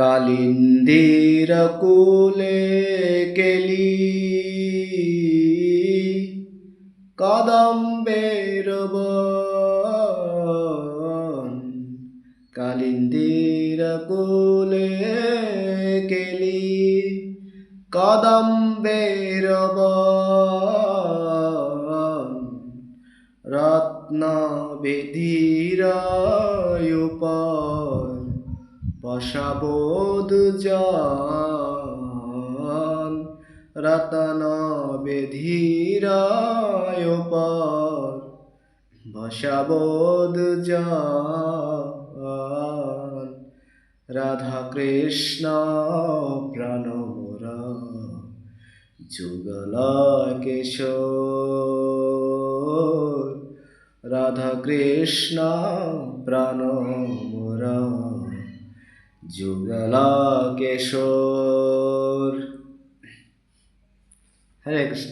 কালিন্দীর কুলে কেলি কদম্বের বন কালিন্দীর কুলে কেলি কদম্বের বন রত্ন বেদির উপর বসাবোধ জন রতন বেধির উপর বসাবোধ জন রাধা কৃষ্ণ প্রাণ মোরা যুগল কিশোর রাধা কৃষ্ণ প্রাণ মোরা যুগল কিশোর। হরে কৃষ্ণ।